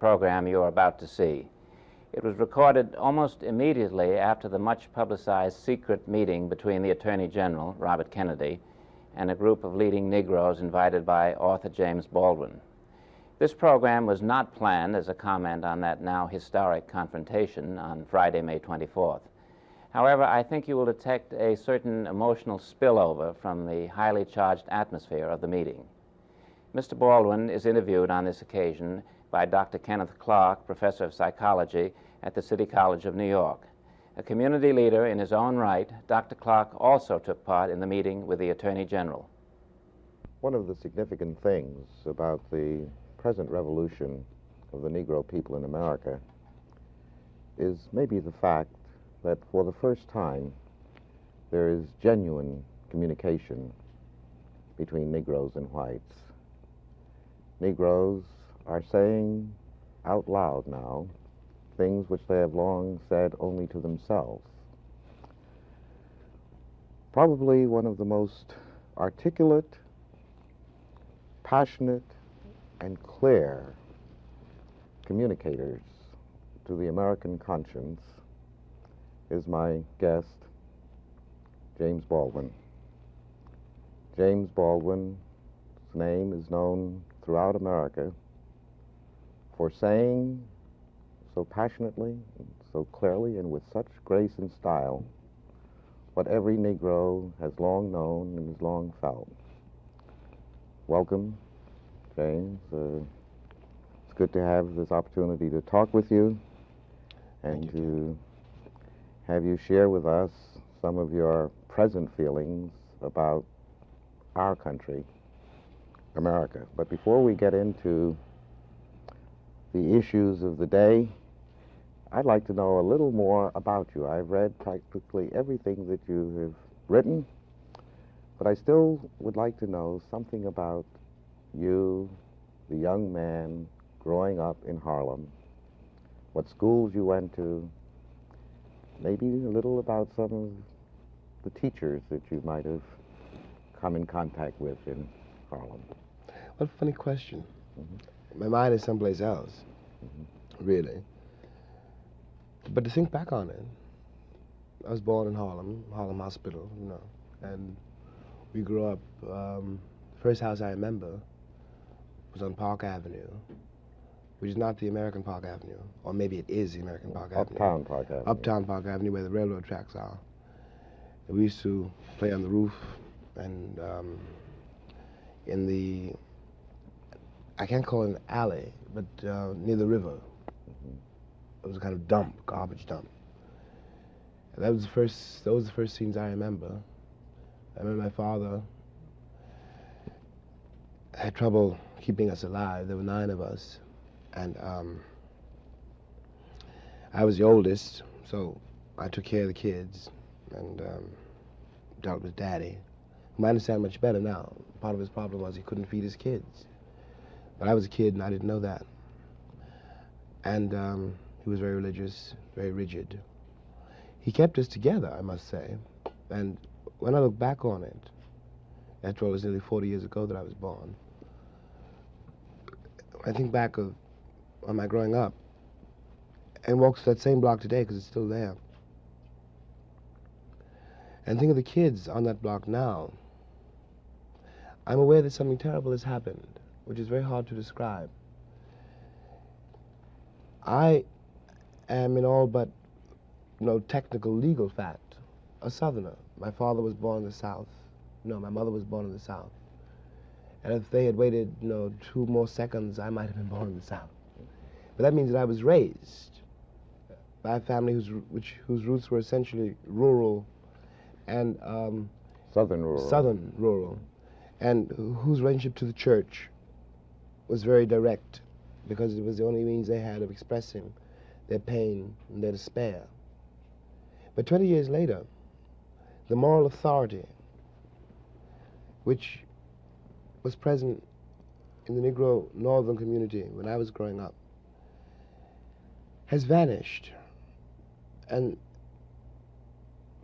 program you are about to see. It was recorded almost immediately after the much-publicized secret meeting between the Attorney General, Robert Kennedy, and a group of leading Negroes invited by author James Baldwin. This program was not planned as a comment on that now historic confrontation on Friday, May 24th. However, I think you will detect a certain emotional spillover from the highly charged atmosphere of the meeting. Mr. Baldwin is interviewed on this occasion by Dr. Kenneth Clark, professor of psychology at the City College of New York. A community leader in his own right, Dr. Clark also took part in the meeting with the Attorney General. One of the significant things about the present revolution of the Negro people in America is maybe the fact that for the first time there is genuine communication between Negroes and whites. Negroes are saying out loud now things which they have long said only to themselves. Probably one of the most articulate, passionate, and clear communicators to the American conscience is my guest, James Baldwin. James Baldwin's name is known throughout America for saying so passionately, and so clearly, and with such grace and style what every Negro has long known and has long felt. Welcome, James. It's good to have this opportunity to talk with you and to have you share with us some of your present feelings about our country, America. But before we get into the issues of the day, I'd like to know a little more about you. I've read practically everything that you have written, but I still would like to know something about you, the young man growing up in Harlem, what schools you went to, maybe a little about some of the teachers that you might have come in contact with in Harlem. What a funny question. Mm-hmm. My mind is someplace else, really. But to think back on it, I was born in Harlem Hospital, you know, and we grew up, the first house I remember was on Park Avenue, which is not the American Park Avenue, or maybe it is the American Park Avenue. Uptown Park Avenue. Uptown Park Avenue, where the railroad tracks are. And we used to play on the roof and in the, I can't call it an alley, but near the river. It was a kind of dump, garbage dump. And those were the first scenes I remember. I remember my father had trouble keeping us alive. There were 9 of us. And I was the oldest, so I took care of the kids and dealt with Daddy, whom I understand much better now. Part of his problem was he couldn't feed his kids. But I was a kid and I didn't know that. And he was very religious, very rigid. He kept us together, I must say. And when I look back on it, after all, it was nearly 40 years ago that I was born, I think back on my growing up and walk that same block today because it's still there. And think of the kids on that block now. I'm aware that something terrible has happened, which is very hard to describe. I am in all but no technical legal fact a Southerner. My father was born in the South. No, my mother was born in the South. And if they had waited, 2 more seconds, I might have been born in the South. But that means that I was raised by a family whose roots were essentially rural and Southern rural, and whose relationship to the church was very direct, because it was the only means they had of expressing their pain and their despair. But 20 years later, the moral authority which was present in the Negro northern community when I was growing up has vanished. And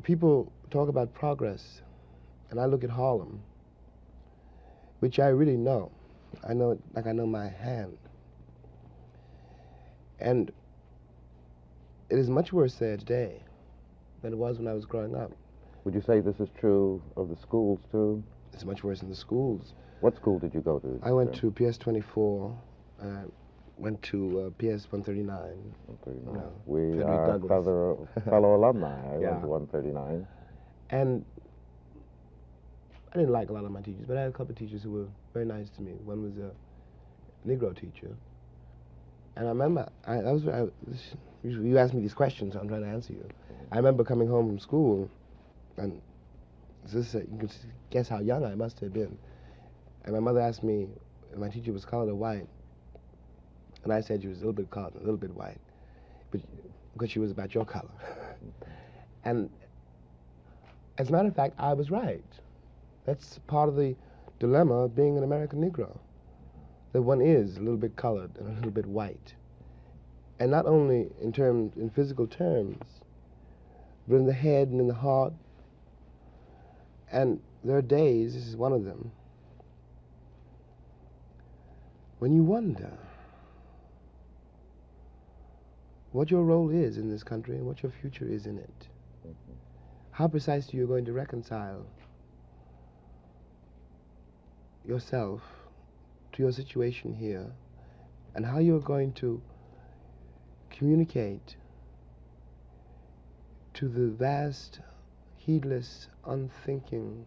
people talk about progress, and I look at Harlem, which I really know. I know it like I know my hand. And it is much worse there today than it was when I was growing up. Would you say this is true of the schools, too? It's much worse in the schools. What school did you go to? I went to PS 24, went to PS 139. 139. You know, We Frederick are Douglass. fellow alumni. I Yeah. went to 139. And I didn't like a lot of my teachers, but I had a couple of teachers who were very nice to me. One was a Negro teacher. And I remember, you asked me these questions, so I'm trying to answer you. I remember coming home from school, and you can guess how young I must have been. And my mother asked me if my teacher was colored or white. And I said she was a little bit colored, a little bit white, but because she was about your color. And as a matter of fact, I was right. That's part of the dilemma of being an American Negro, that one is a little bit colored and a little bit white. And not only in physical terms, but in the head and in the heart. And there are days, this is one of them, when you wonder what your role is in this country and what your future is in it. How precisely you're going to reconcile yourself to your situation here, and how you're going to communicate to the vast, heedless, unthinking,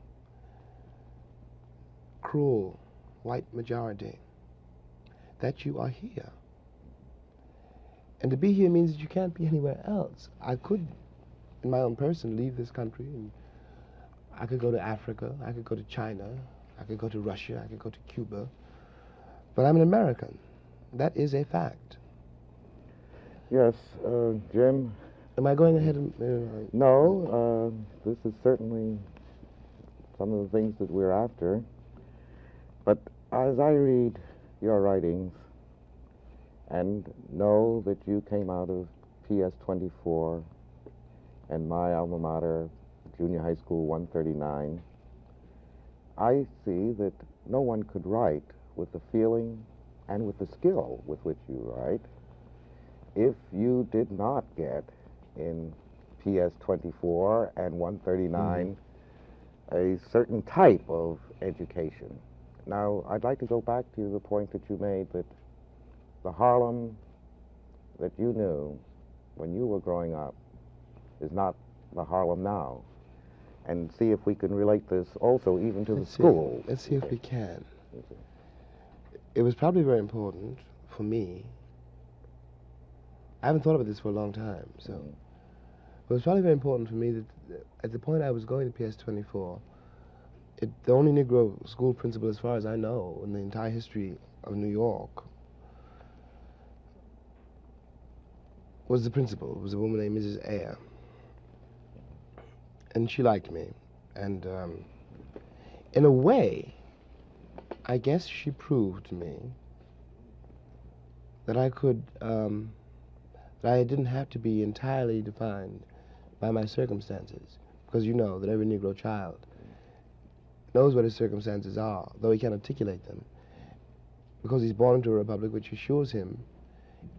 cruel white majority that you are here. And to be here means that you can't be anywhere else. I could, in my own person, leave this country, and I could go to Africa, I could go to China, I could go to Russia, I could go to Cuba, but I'm an American. That is a fact. Yes, Jim. Am I going ahead and... No, this is certainly some of the things that we're after. But as I read your writings and know that you came out of PS 24 and my alma mater, Junior High School 139, I see that no one could write with the feeling and with the skill with which you write if you did not get in PS 24 and 139 a certain type of education. Now, I'd like to go back to the point that you made that the Harlem that you knew when you were growing up is not the Harlem now, and see if we can relate this also even to the school. Let's see if we can. It was probably very important for me. I haven't thought about this for a long time, so it was probably very important for me that at the point I was going to PS 24, the only Negro school principal, as far as I know, in the entire history of New York, was the principal. It was a woman named Mrs. Ayer. And she liked me. And in a way, I guess she proved to me that I could, that I didn't have to be entirely defined by my circumstances. Because you know that every Negro child knows what his circumstances are, though he can't articulate them, because he's born into a republic which assures him,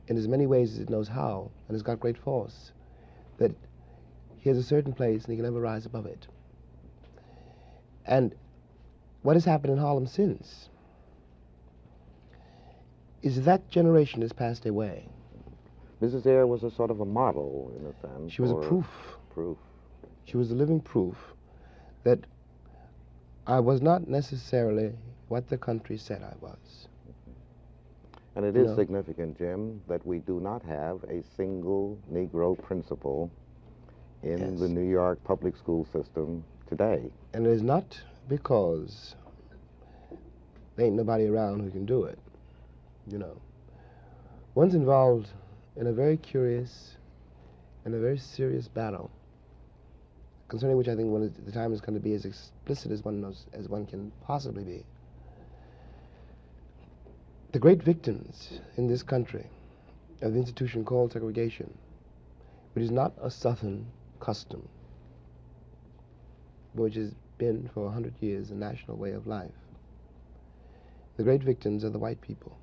in as many ways as it knows how, and has got great force, that he has a certain place and he can never rise above it. And what has happened in Harlem since is that generation has passed away. Mrs. Ayer was a sort of a model, in a sense. She was a proof. She was a living proof that I was not necessarily what the country said I was. And it is significant, Jim, that we do not have a single Negro principal in the New York public school system today. And it is not because there ain't nobody around who can do it, you know. One's involved in a very curious and a very serious battle, concerning which I think the time is going to be as explicit as one knows, as one can possibly be. The great victims in this country of the institution called segregation, which is not a Southern custom, but which has been for 100 years a national way of life. The great victims are the white people.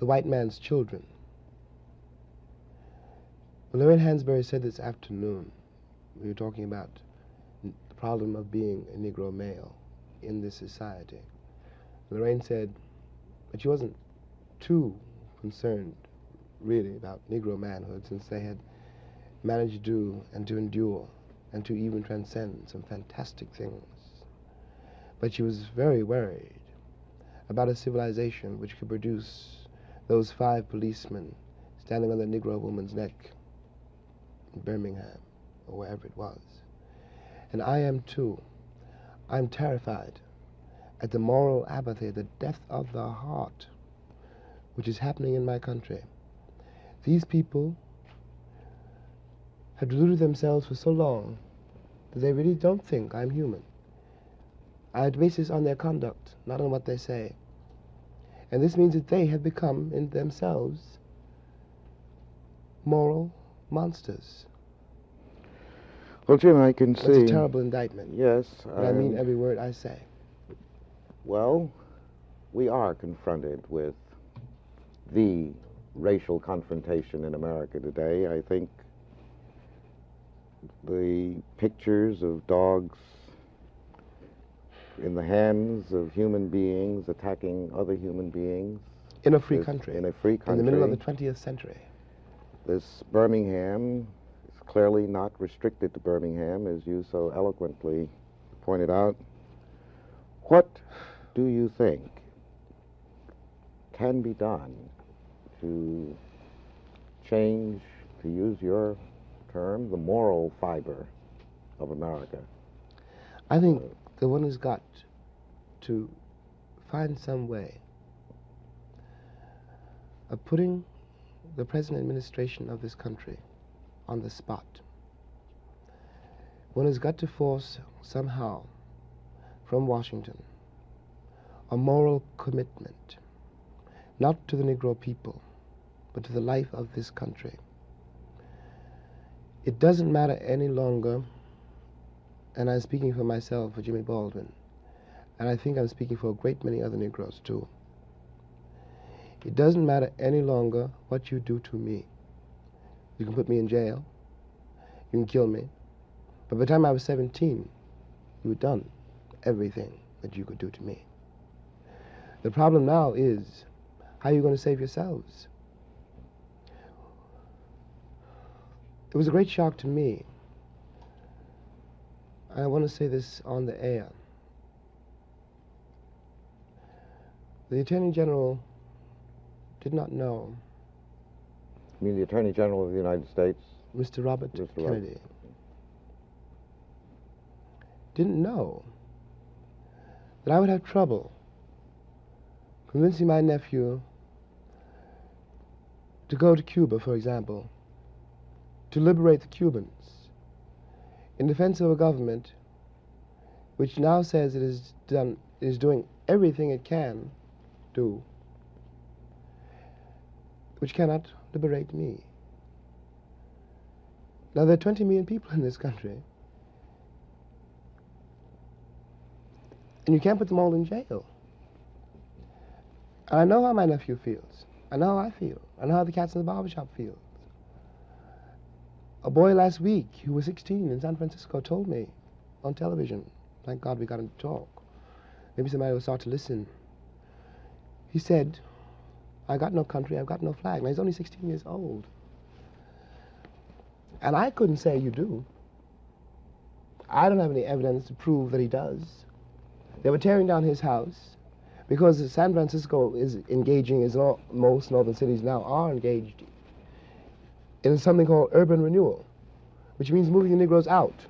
the white man's children. When Lorraine Hansberry said this afternoon, we were talking about the problem of being a Negro male in this society. Lorraine said that she wasn't too concerned, really, about Negro manhood, since they had managed to do and to endure and to even transcend some fantastic things. But she was very worried about a civilization which could produce those 5 policemen standing on the Negro woman's neck in Birmingham, or wherever it was. And I am too. I'm terrified at the moral apathy, the death of the heart, which is happening in my country. These people have deluded themselves for so long that they really don't think I'm human. I base this on their conduct, not on what they say. And this means that they have become, in themselves, moral monsters. Well, Jim, I can see... It's a terrible indictment. Yes. But I mean every word I say. Well, we are confronted with the racial confrontation in America today. I think the pictures of dogs in the hands of human beings attacking other human beings. In a free country. In a free country. In the middle of the 20th century. This Birmingham is clearly not restricted to Birmingham, as you so eloquently pointed out. What do you think can be done to change, to use your term, the moral fiber of America? I think that one has got to find some way of putting the present administration of this country on the spot. One has got to force somehow from Washington a moral commitment, not to the Negro people, but to the life of this country. It doesn't matter any longer, and I'm speaking for myself, for Jimmy Baldwin, and I think I'm speaking for a great many other Negroes too. It doesn't matter any longer what you do to me. You can put me in jail, you can kill me, but by the time I was 17, you had done everything that you could do to me. The problem now is, how are you going to save yourselves? It was a great shock to me. I want to say this on the air. The Attorney General did not know. You mean the Attorney General of the United States? Mr. Robert Kennedy. Didn't know that I would have trouble convincing my nephew to go to Cuba, for example, to liberate the Cubans in defense of a government which now says it is doing everything it can do, which cannot liberate me. Now, there are 20 million people in this country, and you can't put them all in jail. And I know how my nephew feels. I know how I feel. I know how the cats in the barbershop feel. A boy last week who was 16 in San Francisco told me on television, thank God we got him to talk, maybe somebody will start to listen. He said, I got no country, I've got no flag. Now he's only 16 years old. And I couldn't say you do. I don't have any evidence to prove that he does. They were tearing down his house because San Francisco is engaging, as most northern cities now are engaged, in something called urban renewal, which means moving the Negroes out.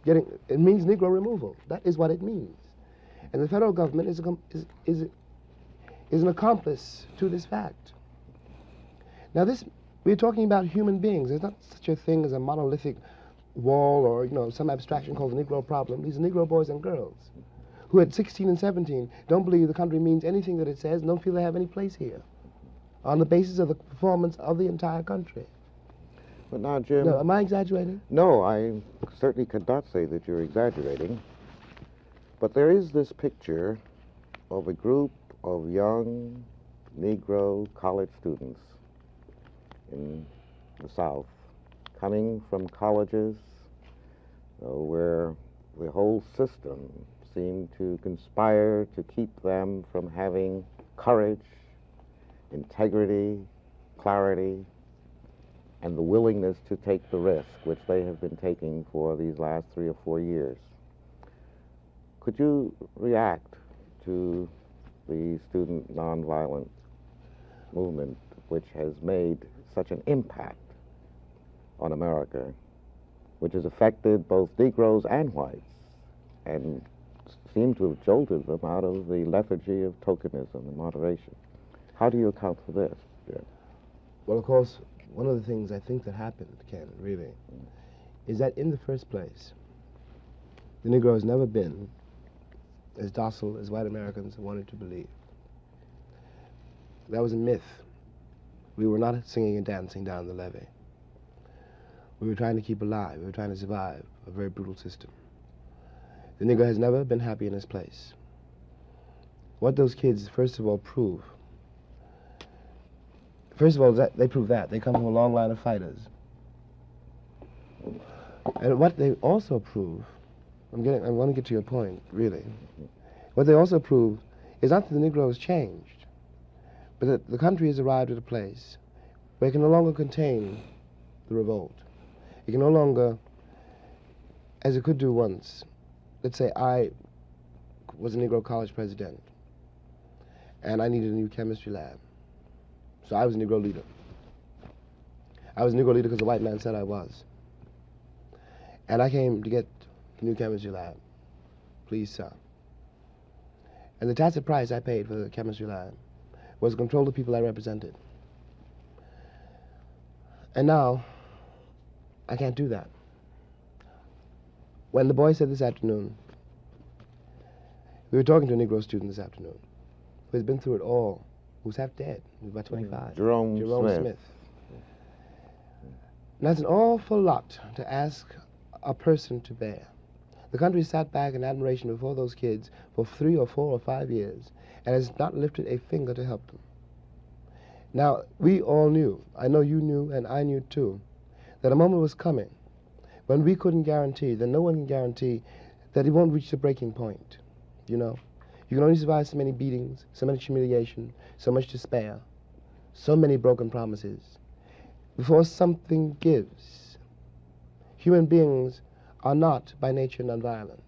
It means Negro removal. That is what it means. And the federal government is an accomplice to this fact. Now we're talking about human beings. There's not such a thing as a monolithic wall or some abstraction called the Negro problem. These are Negro boys and girls who at 16 and 17 don't believe the country means anything that it says and don't feel they have any place here on the basis of the performance of the entire country. But now, Jim... No, am I exaggerating? No, I certainly could not say that you're exaggerating. But there is this picture of a group of young Negro college students in the South coming from colleges where the whole system seemed to conspire to keep them from having courage, integrity, clarity, and the willingness to take the risk, which they have been taking for these last 3 or 4 years. Could you react to the student nonviolent movement, which has made such an impact on America, which has affected both Negroes and whites, and seemed to have jolted them out of the lethargy of tokenism and moderation? How do you account for this? Yeah. Well, of course, one of the things I think that happened, Ken, really, is that in the first place, the Negro has never been as docile as white Americans wanted to believe. That was a myth. We were not singing and dancing down the levee. We were trying to keep alive. We were trying to survive a very brutal system. The Negro has never been happy in his place. What those kids, first of all, prove, they prove that. They come from a long line of fighters. And what they also prove, I want to get to your point, really. What they also prove is not that the Negro has changed, but that the country has arrived at a place where it can no longer contain the revolt. It can no longer, as it could do once, let's say I was a Negro college president, and I needed a new chemistry lab. So I was a Negro leader. I was a Negro leader because the white man said I was. And I came to get the new chemistry lab. Please, sir. And the tacit price I paid for the chemistry lab was to control the people I represented. And now, I can't do that. When the boy said this afternoon, we were talking to a Negro student this afternoon who has been through it all, who's half dead, who's about 25. Jerome Smith. And that's an awful lot to ask a person to bear. The country sat back in admiration before those kids for 3 or 4 or 5 years and has not lifted a finger to help them. Now, we all knew, I know you knew and I knew too, that a moment was coming when we couldn't guarantee, that no one can guarantee, that it won't reach the breaking point, you know. You can only survive so many beatings, so much humiliation, so much despair, so many broken promises, before something gives. Human beings are not by nature nonviolent.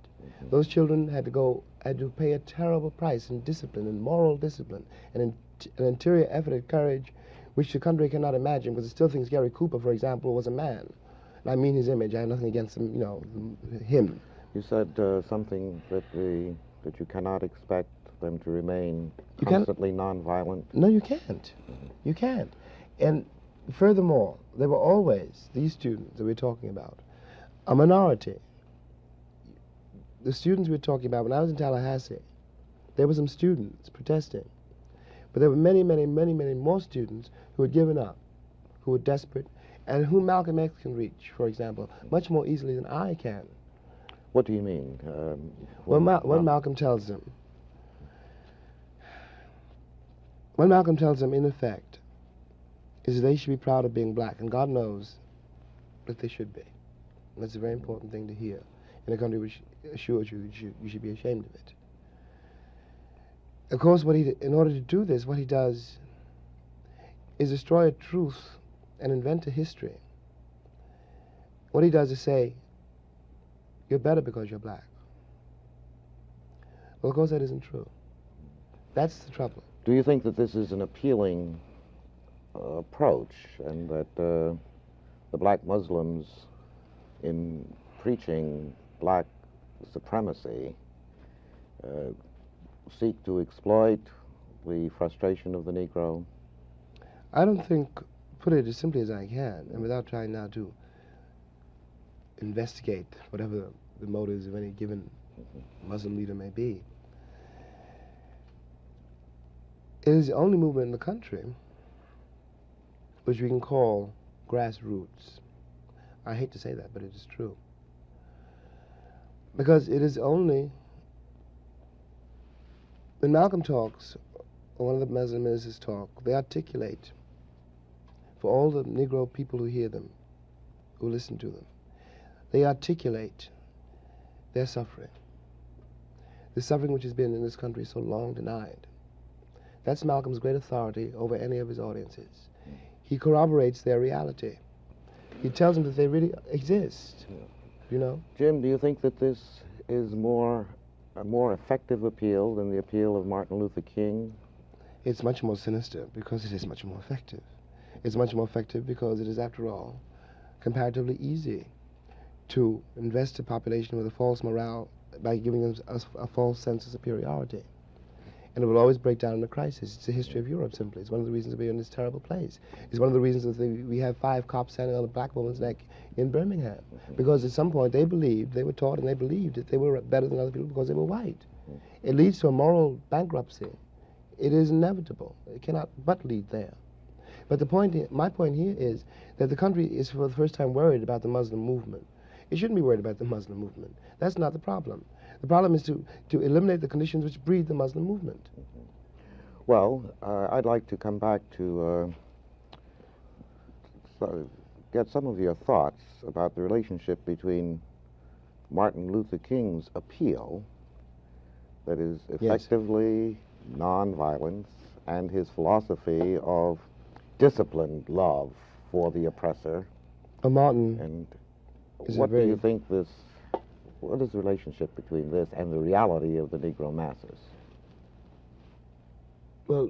Those children had to pay a terrible price in discipline, in moral discipline, and an interior effort at courage which the country cannot imagine, because it still thinks Gary Cooper, for example, was a man. And I mean his image. I have nothing against him, you know, him. You said something that you cannot expect them to remain constantly nonviolent. No, you can't. You can't. And furthermore, there were always, these students that we're talking about, a minority. The students we're talking about, when I was in Tallahassee, there were some students protesting. But there were many, many, many, many more students who had given up, who were desperate, and whom Malcolm X can reach, for example, much more easily than I can. What do you mean? What Malcolm tells them, in effect, is that they should be proud of being black, and God knows that they should be. And that's a very important thing to hear in a country which assures you you should be ashamed of it. Of course, in order to do this, what he does is destroy a truth and invent a history. What he does is say, you're better because you're black. Well, of course, that isn't true. That's the trouble. Do you think that this is an appealing approach, and that the black Muslims, in preaching black supremacy, seek to exploit the frustration of the Negro? I don't think, put it as simply as I can, and without trying now to investigate whatever the motives of any given Muslim leader may be, it is the only movement in the country which we can call grassroots. I hate to say that, but it is true. Because it is only, when Malcolm talks, one of the Muslim ministers talk, they articulate for all the Negro people who hear them, who listen to them, they articulate their suffering. The suffering which has been in this country so long denied. That's Malcolm's great authority over any of his audiences. He corroborates their reality. He tells them that they really exist, you know? Jim, do you think that this is a more effective appeal than the appeal of Martin Luther King? It's much more sinister because it is much more effective. It's much more effective because it is, after all, comparatively easy to invest a population with a false morale by giving them a false sense of superiority. And it will always break down in a crisis. It's the history of Europe, simply. It's one of the reasons we're in this terrible place. It's one of the reasons that we have 5 cops standing on a black woman's neck in Birmingham. Because at some point they believed, they were taught and they believed that they were better than other people because they were white. It leads to a moral bankruptcy. It is inevitable. It cannot but lead there. But my point here is that the country is for the first time worried about the Muslim movement. It shouldn't be worried about the Muslim movement. That's not the problem. The problem is to eliminate the conditions which breed the Muslim movement. Well, I'd like to come back to get some of your thoughts about the relationship between Martin Luther King's appeal, that is effectively nonviolence, and his philosophy of disciplined love for the oppressor. Martin. And what do you think what is the relationship between this and the reality of the Negro masses? Well,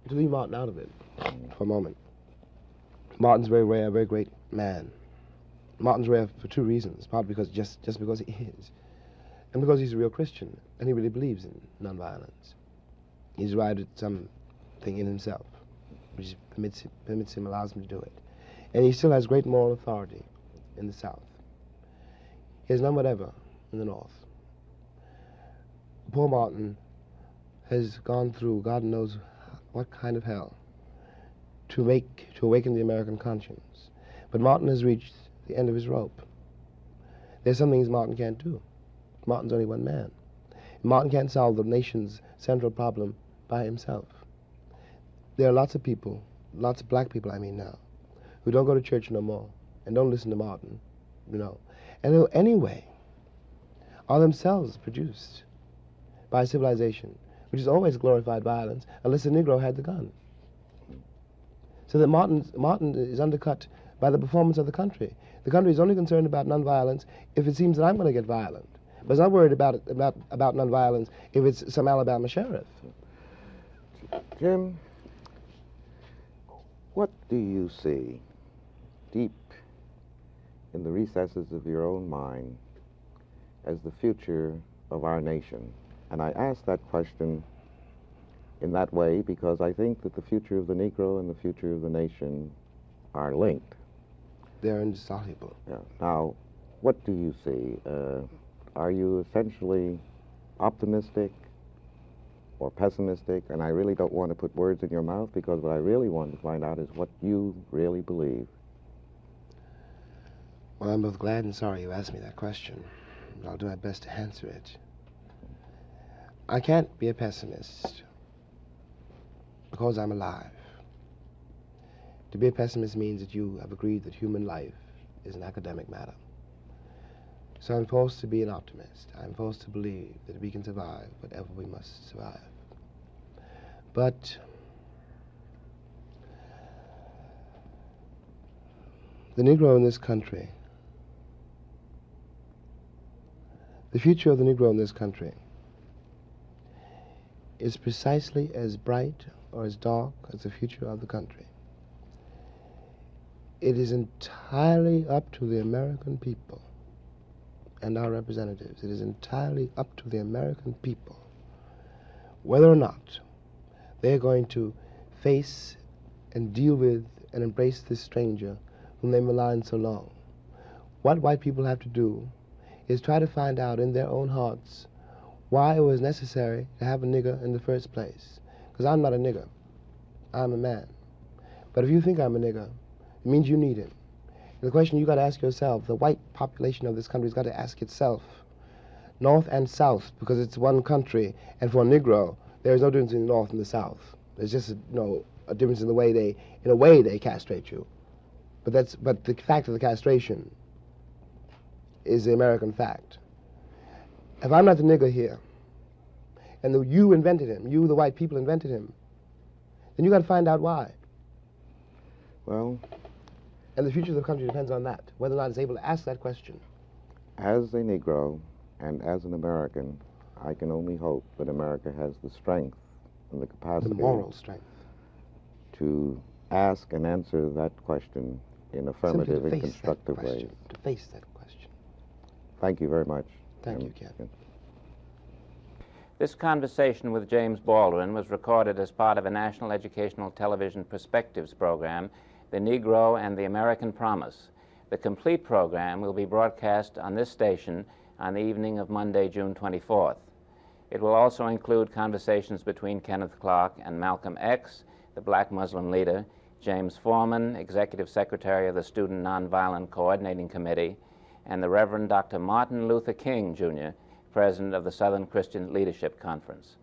to leave Martin out of it for a moment, Martin's very rare, very great man. Martin's rare for 2 reasons. Partly because just because he is, and because he's a real Christian, and he really believes in nonviolence. He's arrived at something in himself, which permits him, allows him to do it. And he still has great moral authority in the South. He has none whatever in the North. Poor Martin has gone through God knows what kind of hell to awaken the American conscience. But Martin has reached the end of his rope. There's some things Martin can't do. Martin's only one man. Martin can't solve the nation's central problem by himself. There are lots of people, lots of black people I mean now, who don't go to church no more and don't listen to Martin, you know, and who anyway are themselves produced by a civilization which has always glorified violence unless the Negro had the gun. So that Martin is undercut by the performance of the country. The country is only concerned about nonviolence if it seems that I'm going to get violent. But it's not worried about nonviolence if it's some Alabama sheriff. Jim, what do you see deep in the recesses of your own mind as the future of our nation? And I ask that question in that way because I think that the future of the Negro and the future of the nation are linked. They're indissoluble. Yeah. Now, what do you see? Are you essentially optimistic or pessimistic? And I really don't want to put words in your mouth because what I really want to find out is what you really believe. Well, I'm both glad and sorry you asked me that question. I'll do my best to answer it. I can't be a pessimist because I'm alive. To be a pessimist means that you have agreed that human life is an academic matter. So I'm forced to be an optimist. I'm forced to believe that we can survive whatever we must survive. But the Negro in this country, the future of the Negro in this country is precisely as bright or as dark as the future of the country. It is entirely up to the American people and our representatives. It is entirely up to the American people whether or not they're going to face and deal with and embrace this stranger whom they maligned so long. What white people have to do is try to find out in their own hearts why it was necessary to have a nigger in the first place. Because I'm not a nigger. I'm a man. But if you think I'm a nigger, it means you need him. And the question you got to ask yourself, the white population of this country has got to ask itself, North and South, because it's one country, and for a Negro, there is no difference in the North and the South. There's just a difference in the way they castrate you. But the fact of the castration is the American fact. If I'm not the nigger here, and you invented him, you, the white people, invented him, then you got to find out why. Well, and the future of the country depends on that, whether or not it's able to ask that question. As a Negro and as an American, I can only hope that America has the strength and the capacity, the moral strength, to ask and answer that question in affirmative and constructive ways. To face that question. Thank you very much. Thank you, Ken. This conversation with James Baldwin was recorded as part of a National Educational Television Perspectives program, The Negro and the American Promise. The complete program will be broadcast on this station on the evening of Monday, June 24th. It will also include conversations between Kenneth Clark and Malcolm X, the black Muslim leader, James Foreman, Executive Secretary of the Student Nonviolent Coordinating Committee, and the Reverend Dr. Martin Luther King, Jr., President of the Southern Christian Leadership Conference.